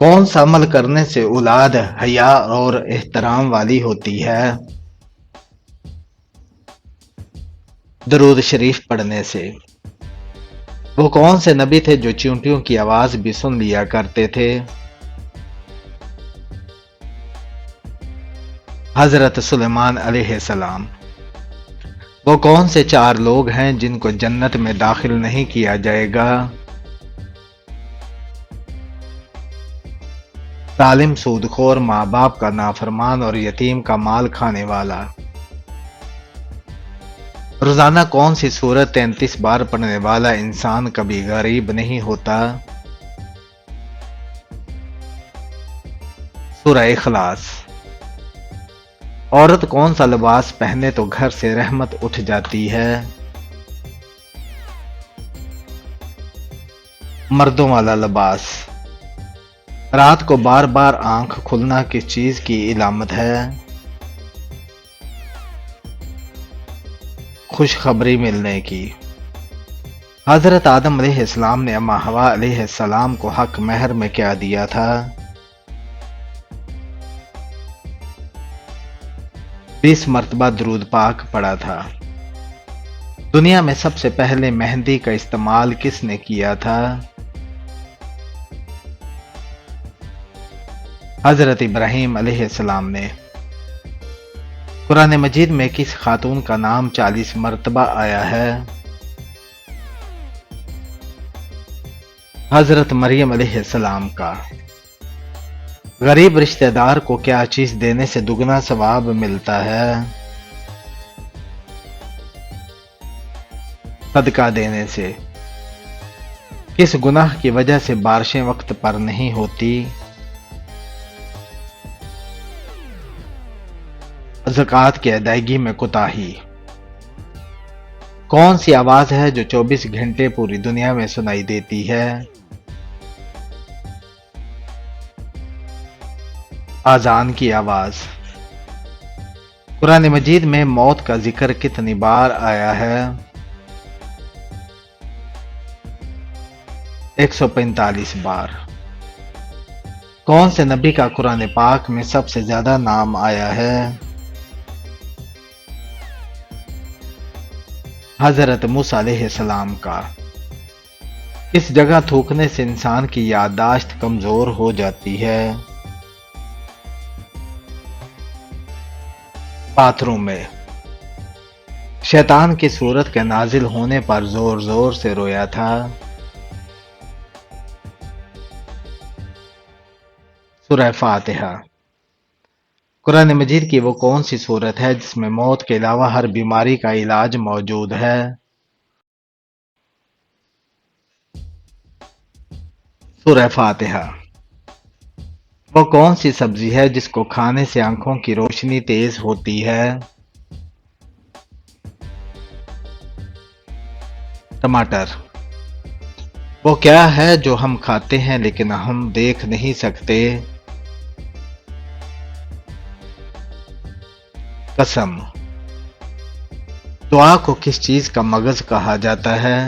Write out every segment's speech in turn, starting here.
کون سا عمل کرنے سے اولاد حیا اور احترام والی ہوتی ہے؟ درود شریف پڑھنے سے۔ وہ کون سے نبی تھے جو چیونٹیوں کی آواز بھی سن لیا کرتے تھے؟ حضرت سلیمان علیہ السلام۔ وہ کون سے چار لوگ ہیں جن کو جنت میں داخل نہیں کیا جائے گا؟ ظالم، سود خور، ماں باپ کا نافرمان اور یتیم کا مال کھانے والا۔ روزانہ کون سی سورت 33 بار پڑھنے والا انسان کبھی غریب نہیں ہوتا؟ سورہ اخلاص۔ عورت کون سا لباس پہنے تو گھر سے رحمت اٹھ جاتی ہے؟ مردوں والا لباس۔ رات کو بار بار آنکھ کھلنا کس چیز کی علامت ہے؟ خوشخبری ملنے کی۔ حضرت آدم علیہ السلام نے اما حوا علیہ السلام کو حق مہر میں کیا دیا تھا؟ 20 مرتبہ درود پاک پڑھا تھا۔ دنیا میں سب سے پہلے مہندی کا استعمال کس نے کیا تھا؟ حضرت ابراہیم علیہ السلام نے۔ قرآن مجید میں کس خاتون کا نام 40 مرتبہ آیا ہے؟ حضرت مریم علیہ السلام کا۔ غریب رشتہ دار کو کیا چیز دینے سے دگنا ثواب ملتا ہے؟ صدقہ دینے سے۔ کس گناہ کی وجہ سے بارشیں وقت پر نہیں ہوتی؟ زکوٰۃ کی ادائیگی میں کوتاہی۔ کون سی آواز ہے جو 24 گھنٹے پوری دنیا میں سنائی دیتی ہے؟ اذان کی آواز۔ قرآن مجید میں موت کا ذکر کتنی بار آیا ہے؟ 145 بار۔ کون سے نبی کا قرآن پاک میں سب سے زیادہ نام آیا ہے؟ حضرت موسیٰ علیہ السلام کا۔ اس جگہ تھوکنے سے انسان کی یادداشت کمزور ہو جاتی ہے؟ باتھ روم میں۔ شیطان کی صورت کے نازل ہونے پر زور زور سے رویا تھا؟ سورہ فاتحہ۔ قرآن مجید کی وہ کون سی صورت ہے جس میں موت کے علاوہ ہر بیماری کا علاج موجود ہے؟ سورہ فاتحہ۔ وہ کون سی سبزی ہے جس کو کھانے سے آنکھوں کی روشنی تیز ہوتی ہے؟ ٹماٹر۔ وہ کیا ہے جو ہم کھاتے ہیں لیکن ہم دیکھ نہیں سکتے؟ قسم۔ دعا کو کس چیز کا مغز کہا جاتا ہے؟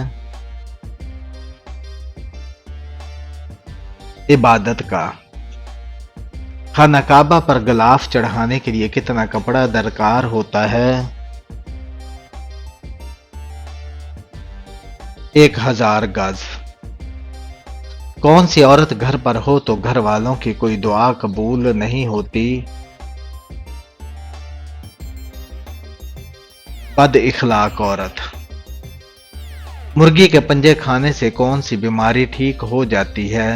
عبادت کا۔ خانہ کعبہ پر غلاف چڑھانے کے لیے کتنا کپڑا درکار ہوتا ہے؟ 1000 گز۔ کون سی عورت گھر پر ہو تو گھر والوں کی کوئی دعا قبول نہیں ہوتی؟ بد اخلاق عورت۔ مرغی کے پنجے کھانے سے کون سی بیماری ٹھیک ہو جاتی ہے؟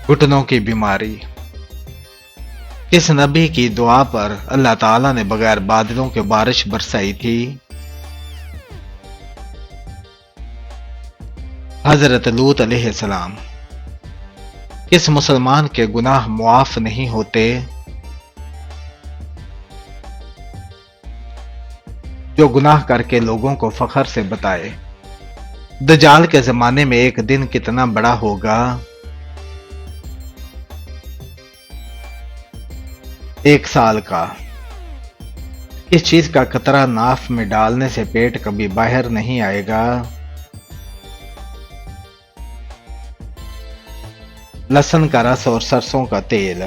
گھٹنوں کی بیماری۔ کس نبی کی دعا پر اللہ تعالیٰ نے بغیر بادلوں کے بارش برسائی تھی؟ حضرت لوط علیہ السلام۔ کس مسلمان کے گناہ معاف نہیں ہوتے؟ جو گناہ کر کے لوگوں کو فخر سے بتائے۔ دجال کے زمانے میں ایک دن کتنا بڑا ہوگا؟ 1 سال کا۔ کس چیز کا قطرہ ناف میں ڈالنے سے پیٹ کبھی باہر نہیں آئے گا؟ लहसुन का रस और सरसों का तेल।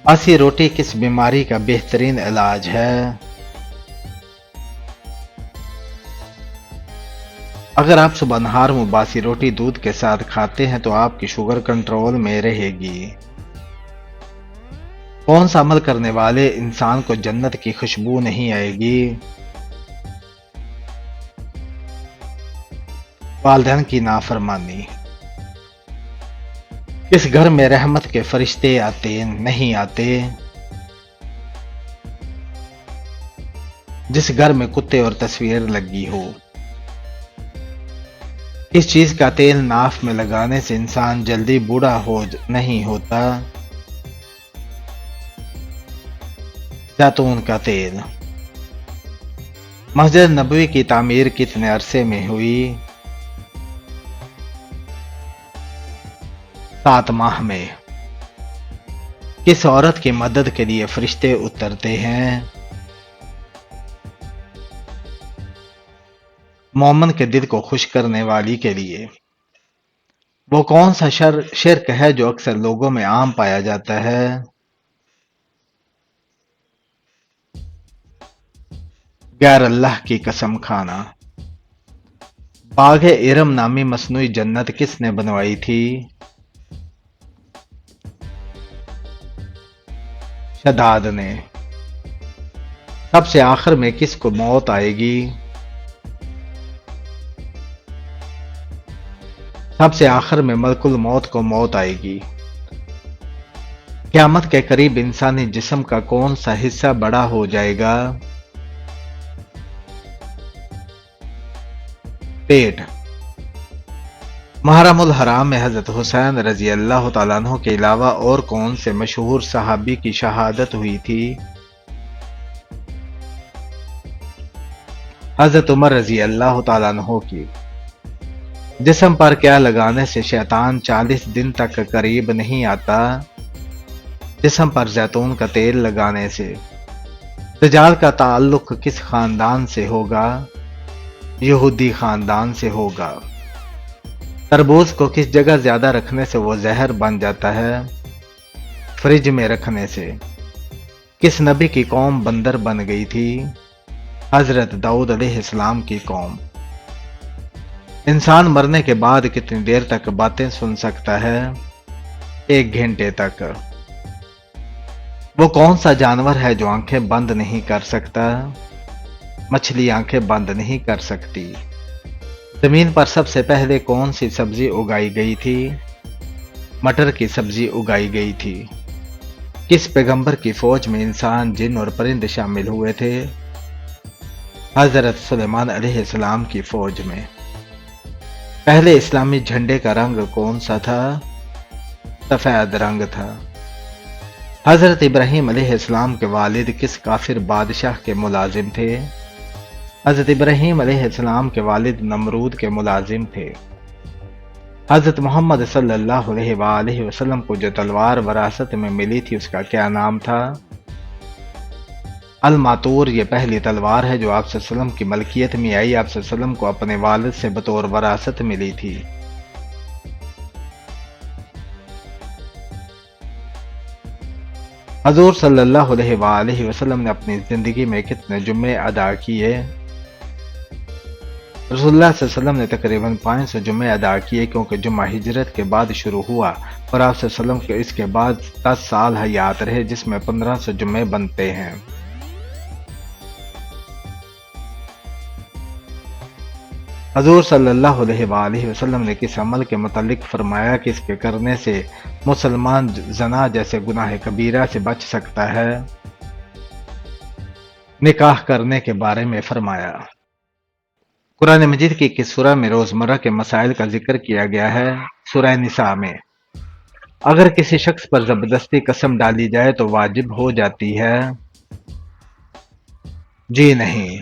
बासी रोटी किस बीमारी का बेहतरीन इलाज है? अगर आप सुबह नहार में बासी रोटी दूध के साथ खाते हैं तो आपकी शुगर कंट्रोल में रहेगी। कौन सा अमल करने वाले इंसान को जन्नत की खुशबू नहीं आएगी? वालिदैन की नाफरमानी। किस घर में रहमत के फरिश्ते आते नहीं आते? जिस घर में कुत्ते और तस्वीर लगी हो। इस चीज का तेल नाफ में लगाने से इंसान जल्दी बूढ़ा नहीं होता? जैतून का तेल। मस्जिद नबवी की तामीर कितने अरसे में हुई? 7 माह में। किस औरत की मदद के लिए फरिश्ते उतरते हैं? मोमन के दिल को खुश करने वाली के लिए। वो कौन सा शिर्क है जो अक्सर लोगों में आम पाया जाता है? गैर अल्लाह की कसम खाना। बाग़ इरम नामी मसनूई जन्नत किसने बनवाई थी? शदाद ने। सबसे आखिर में किसको मौत आएगी? सबसे आखिर में मलकुल मौत को मौत आएगी। क़यामत के करीब इंसानी जिस्म का कौन सा हिस्सा बड़ा हो जाएगा? पेट। मुहर्रमुल हराम में हजरत हुसैन रजी अल्लाह तआला अन्हु के अलावा और कौन से मशहूर सहाबी की शहादत हुई थी? हजरत उमर रजी अल्लाह तआला अन्हु की। जिस्म पर क्या लगाने से शैतान 40 दिन तक करीब नहीं आता? जिस्म पर जैतून का तेल लगाने से। दज्जाल का ताल्लुक किस खानदान से होगा? यहूदी खानदान से होगा। तरबूज को किस जगह ज्यादा रखने से वो जहर बन जाता है? फ्रिज में रखने से। किस नबी की कौम बंदर बन गई थी? हजरत दाऊद अलैहिस्सलाम की कौम। इंसान मरने के बाद कितनी देर तक बातें सुन सकता है? 1 घंटे तक। वो कौन सा जानवर है जो आंखें बंद नहीं कर सकता? मछली आंखें बंद नहीं कर सकती। जमीन पर सबसे पहले कौन सी सब्जी उगाई गई थी? मटर की सब्जी उगाई गई थी। किस पैगंबर की फौज में इंसान, जिन और परिंदे शामिल हुए थे? हजरत सुलेमान अलैहिस्सलाम की फौज में। पहले इस्लामी झंडे का रंग कौन सा था? सफेद रंग था। हजरत इब्राहीम अलैहिस्सलाम के वालिद किस काफिर बादशाह के मुलाजिम थे? हजरत इब्राहीम अलैहिस्सलाम के वालिद नमरूद के मुलाजिम थे। हजरत मोहम्मद सल्लल्लाहु अलैहि वसल्लम को जो तलवार वरासत में मिली थी उसका क्या नाम था? अल-मातूर। ये पहली तलवार है जो आप सल्लल्लाहु अलैहि वसल्लम की मलकियत में आई। आप सल्लल्लाहु अलैहि वसल्लम को अपने वालिद से बतौर वरासत मिली थी। हजूर सल्लल्लाहु अलैहि वसल्लम ने अपनी जिंदगी में कितने जुम्मे अदा किए? रसूलुल्लाह सल्लल्लाहु अलैहि वसल्लम ने तकरीबन 500 जुम्मे अदा किए, क्योंकि जुम्मा हिजरत के बाद शुरू हुआ और आप सल्लल्लाहु अलैहि वसल्लम के इसके बाद 10 साल हयात रहे, जिसमें 1500 जुम्मे बनते हैं। हजूर सल्लल्लाहु अलैहि वसल्लम ने किस अमल के मुतालिक फरमाया कि इसके करने से मुसलमान जना जैसे गुनाह कबीरा से बच सकता है? निकाह करने के बारे में फरमाया। कुरान मजीद की किस सूरह में रोजमर्रा के मसाइल का जिक्र किया गया है? सूरह निसा में। अगर किसी शख्स पर जबरदस्ती कसम डाली जाए तो वाजिब हो जाती है? जी नहीं।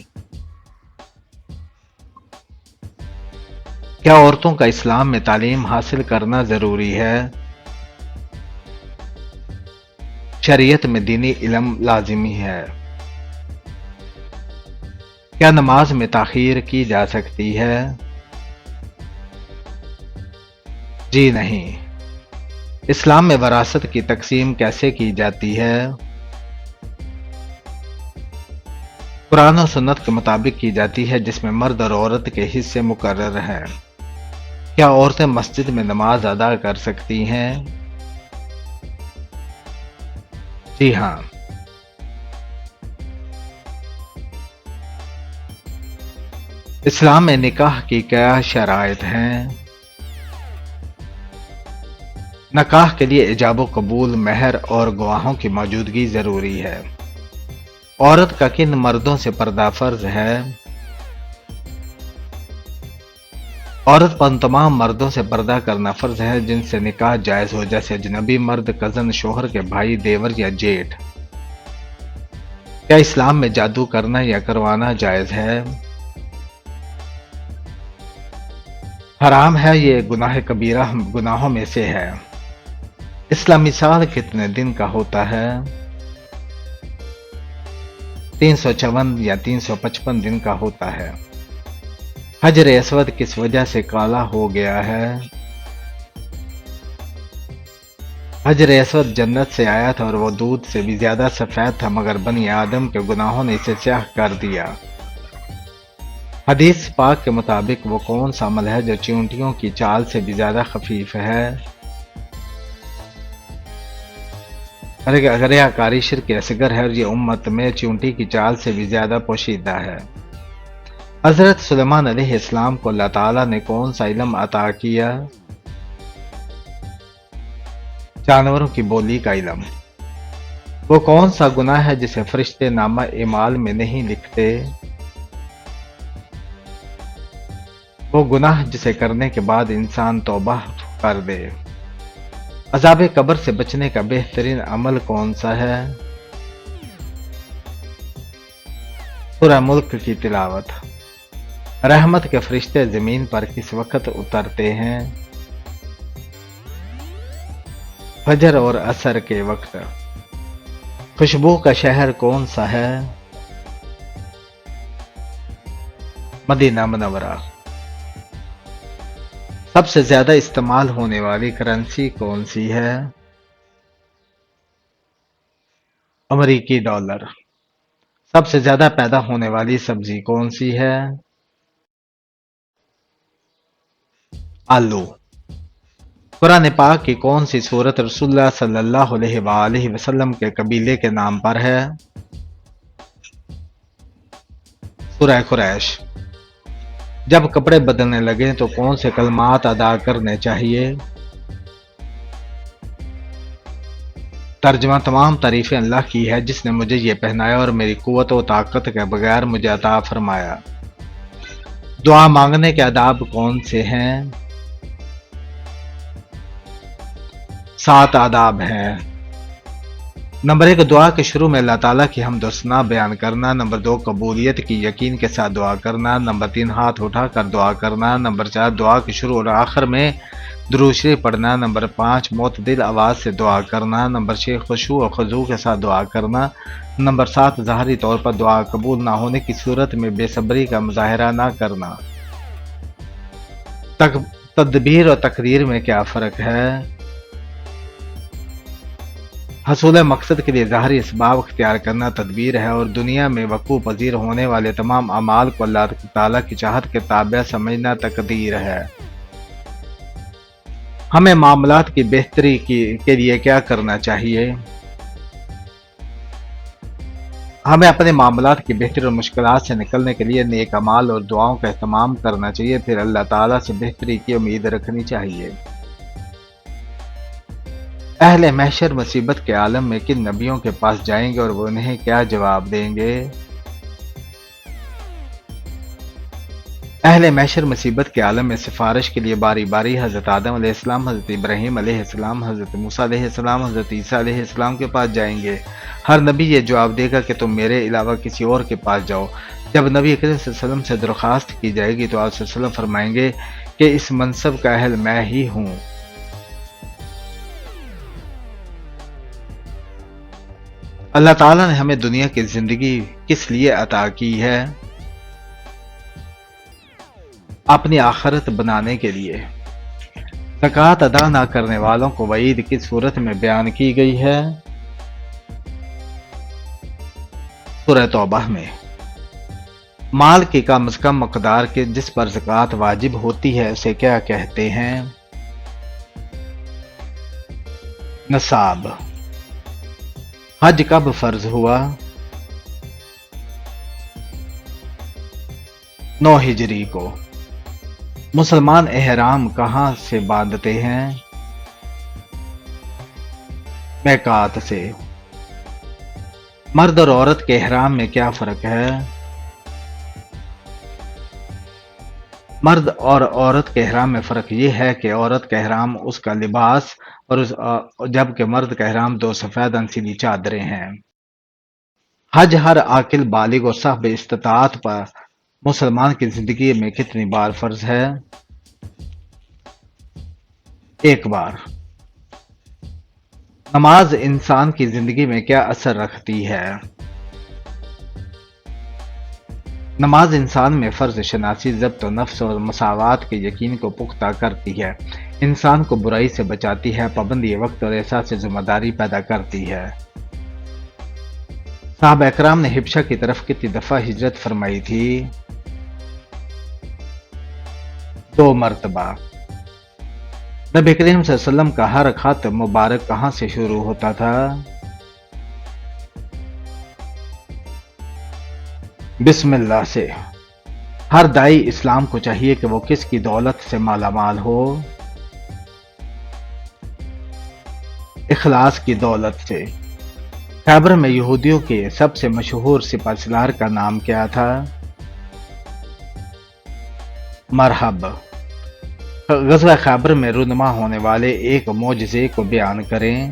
क्या औरतों का इस्लाम में तालीम हासिल करना जरूरी है? शरीयत में दीनी इल्म लाजिमी है। क्या नमाज में ताखीर की जा सकती है? जी नहीं। اسلام میں وراثت کی تقسیم کیسے کی جاتی ہے؟ قرآن و سنت کے مطابق کی جاتی ہے، جس میں مرد اور عورت کے حصے مقرر ہیں۔ کیا عورتیں مسجد میں نماز ادا کر سکتی ہیں؟ جی ہاں۔ اسلام میں نکاح کی کیا شرائط ہیں؟ نکاح کے لیے ایجاب و قبول، مہر اور گواہوں کی موجودگی ضروری ہے۔ عورت کا کن مردوں سے پردہ فرض ہے؟ عورت پر ان تمام مردوں سے پردہ کرنا فرض ہے جن سے نکاح جائز ہو، جیسے اجنبی مرد، کزن، شوہر کے بھائی، دیور یا جیٹھ۔ کیا اسلام میں جادو کرنا یا کروانا جائز ہے؟ حرام ہے، یہ گناہ کبیرہ گناہوں میں سے ہے۔ اسلامی سال کتنے دن کا ہوتا ہے؟ 354 یا 355 دن کا ہوتا ہے۔ حجر اسود کس وجہ سے کالا ہو گیا ہے؟ حجر اسود جنت سے آیا تھا اور وہ دودھ سے بھی زیادہ سفید تھا، مگر بنی آدم کے گناہوں نے اسے سیاہ کر دیا۔ حدیث پاک کے مطابق وہ کون سا عمل ہے جو چیونٹیوں کی چال سے بھی زیادہ خفیف ہے؟ اگر یہ کاری شرک اصغر ہے اور یہ امت میں چیونٹی کی چال سے بھی زیادہ پوشیدہ ہے۔ حضرت سلیمان علیہ السلام کو اللہ تعالیٰ نے کون سا علم عطا کیا؟ جانوروں کی بولی کا علم۔ وہ کون سا گناہ ہے جسے فرشتے نامہ اعمال میں نہیں لکھتے؟ وہ گناہ جسے کرنے کے بعد انسان توبہ کر دے۔ عذاب قبر سے بچنے کا بہترین عمل کون سا ہے؟ سورہ ملک کی تلاوت۔ رحمت کے فرشتے زمین پر کس وقت اترتے ہیں؟ فجر اور عصر کے وقت۔ خوشبو کا شہر کون سا ہے؟ مدینہ منورہ۔ سب سے زیادہ استعمال ہونے والی کرنسی کون سی ہے؟ امریکی ڈالر۔ سب سے زیادہ پیدا ہونے والی سبزی کون سی ہے؟ آلو۔ قرآن پاک کی کون سی سورت رسول اللہ صلی اللہ علیہ وآلہ وسلم کے قبیلے کے نام پر ہے؟ سورہ قریش۔ جب کپڑے بدلنے لگیں تو کون سے کلمات ادا کرنے چاہیے؟ ترجمہ: تمام تعریفیں اللہ کی ہے جس نے مجھے یہ پہنایا اور میری قوت و طاقت کے بغیر مجھے عطا فرمایا۔ دعا مانگنے کے آداب کون سے ہیں؟ 7 آداب ہیں۔ نمبر 1، دعا کے شروع میں اللہ تعالیٰ کی حمد و ثنا بیان کرنا۔ نمبر 2، قبولیت کی یقین کے ساتھ دعا کرنا۔ نمبر 3، ہاتھ اٹھا کر دعا کرنا۔ نمبر 4، دعا کے شروع اور آخر میں درود شریف پڑھنا۔ نمبر 5، معتدل آواز سے دعا کرنا۔ نمبر 6، خشوع و خضوع کے ساتھ دعا کرنا۔ نمبر 7، ظاہری طور پر دعا قبول نہ ہونے کی صورت میں بے صبری کا مظاہرہ نہ کرنا۔ تدبیر اور تقریر میں کیا فرق ہے؟ حصول مقصد کے لیے ظاہری اسباب اختیار کرنا تدبیر ہے، اور دنیا میں وقوع پذیر ہونے والے تمام اعمال کو اللہ تعالیٰ کی چاہت کے تابع سمجھنا تقدیر ہے۔ ہمیں معاملات کی بہتری کے لیے کیا کرنا چاہیے؟ ہمیں اپنے معاملات کی بہتری اور مشکلات سے نکلنے کے لیے نیک اعمال اور دعاؤں کا اہتمام کرنا چاہیے، پھر اللہ تعالیٰ سے بہتری کی امید رکھنی چاہیے۔ اہل محشر مصیبت کے عالم میں کن نبیوں کے پاس جائیں گے اور وہ انہیں کیا جواب دیں گے؟ اہل محشر مصیبت کے عالم میں سفارش کے لیے باری باری حضرت آدم علیہ السلام، حضرت ابراہیم علیہ السلام، حضرت موسیٰ علیہ السلام، حضرت عیسیٰ علیہ السلام کے پاس جائیں گے۔ ہر نبی یہ جواب دے گا کہ تم میرے علاوہ کسی اور کے پاس جاؤ۔ جب نبی کریم صلی اللہ علیہ وسلم سے درخواست کی جائے گی تو آپ صلی اللہ علیہ وسلم فرمائیں گے کہ اس منصب کا اہل میں ہی ہوں۔ اللہ تعالیٰ نے ہمیں دنیا کی زندگی کس لیے عطا کی ہے؟ اپنی آخرت بنانے کے لیے۔ ज़कात अदा न करने वालों को वईद किस सूरत में बयान की गई है? सूरह तौबा में। माल की कम से कम मकदार के जिस पर ज़कात वाजिब होती है उसे क्या कहते हैं? नसाब। हज कब फर्ज हुआ? 9 हिजरी को। मुसलमान एहराम कहाँ से बांधते हैं? मैकात से। मर्द और औरत के एहराम में क्या फर्क है? मर्द और औरत के एहराम में फ़र्क ये है कि औरत का एहराम उसका लिबास और जबकि मर्द का एहराम 2 सफ़ेद अनसीली चादरें हैं। हज हर आकिल बालिग और साहिब इस्तिताअत पर मुसलमान की ज़िंदगी में कितनी बार फ़र्ज है? 1 बार। नमाज इंसान की ज़िंदगी में क्या असर रखती है? नमाज इंसान में फ़र्ज शनासी, ज़ब्त नफ्स और मसावात के यकीन को पुख्ता करती है। इंसान को बुराई से बचाती है, पाबंदी वक्त और एहसास ज़िम्मेदारी पैदा करती है। साहबा इकराम ने हिबशा की तरफ कितनी दफ़ा हिजरत फरमाई थी? 2 मरतबा। नबी करीम सल्लल्लाहु अलैहि वसल्लम का हर खत मुबारक कहाँ से शुरू होता था? बिस्मिल्लाह से। हर दाई इस्लाम को चाहिए कि वो किसकी दौलत से मालामाल हो? इखलास की दौलत से। खैबर में यहूदियों के सबसे मशहूर सिपहसालार का नाम क्या था? मरहब। ग़ज़वा खैबर में रुनमा होने वाले एक मोजज़े को बयान करें।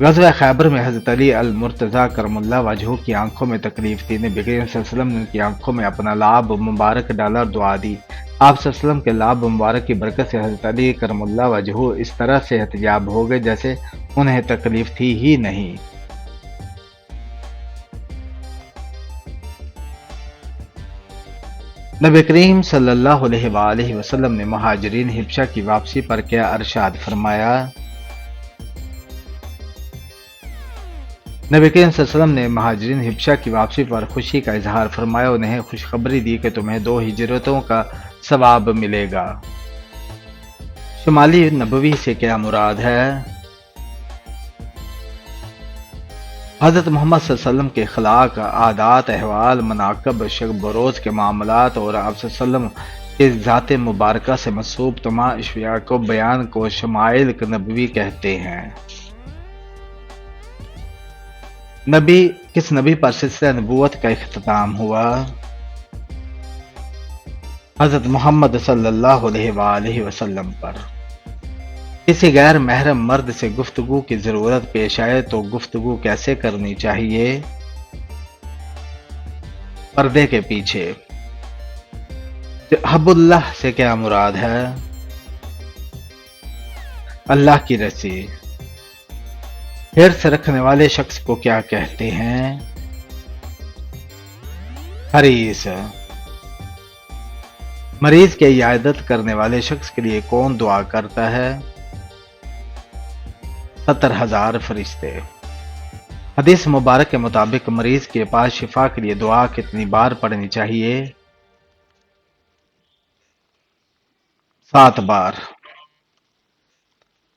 ग़ज़वा खैबर में हज़रत अली अल-मुर्तज़ा करमुल्लाह वजहू की आंखों में तकलीफ थी। नबी करीम सल्लल्लाहु अलैहि वसल्लम ने उनकी आंखों में अपना लाब मुबारक डाला और दुआ दी। आप सल्लल्लाहु अलैहि वसल्लम के लाब मुबारक की बरकत से हज़रत अली करमुल्लाह वजहू इस तरह से एहतिजाब हो गए जैसे उन्हें तकलीफ थी ही नहीं। नबी करीम सल्लल्लाहु अलैहि वसल्लम ने मुहाजिरीन हिबशा की वापसी पर क्या इरशाद फरमाया? नबी करीम सल्लल्लाहु अलैहि वसल्लम ने मुहाजिरीन हिबशा की वापसी पर खुशी का इजहार फरमाया, उन्हें खुशखबरी दी कि तुम्हें 2 हिजरतों का सवाब मिलेगा। शुमाली नबवी से क्या मुराद है? हज़रत मोहम्मद सल्लल्लाहु अलैहि वसल्लम के अखलाक, आदात, अहवाल, मनाक़िब, शब बरोज़ के मामलात और आप सल्लल्लाहु अलैहि वसल्लम के ज़ात मुबारका से मंसूब तमाम अशिया को बयान को शमाइल नबवी कहते हैं। किस नबी पर सिलसिला नबूवत का इख्तिताम हुआ? हज़रत मोहम्मद सल्लल्लाहु अलैहि वसल्लम पर। किसी गैर महरम मर्द से गुफ्तगू की ज़रूरत पेश आए तो गुफ्तगू कैसे करनी चाहिए? पर्दे के पीछे। हब्बुल्लाह से क्या मुराद है? अल्लाह की रसी। हिर्स रखने वाले शख्स को क्या कहते हैं? हरीस। मरीज की इयादत करने वाले शख्स के लिए कौन दुआ करता है? 70,000 फरिश्ते। हदीस मुबारक के मुताबिक मरीज के पास शिफा के लिए दुआ कितनी बार पढ़नी चाहिए? 7 बार।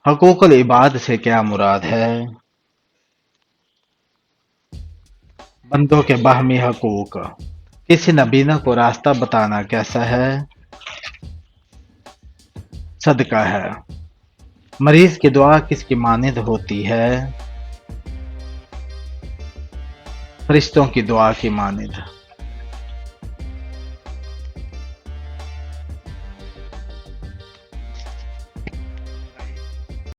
हकूकुल इबाद से क्या मुराद है? बंदों के बाहमी हकूक। किसी नबीना को रास्ता बताना कैसा है? सदका है। मरीज की दुआ किसकी मानिंद होती है? फरिश्तों की दुआ की मानिंद।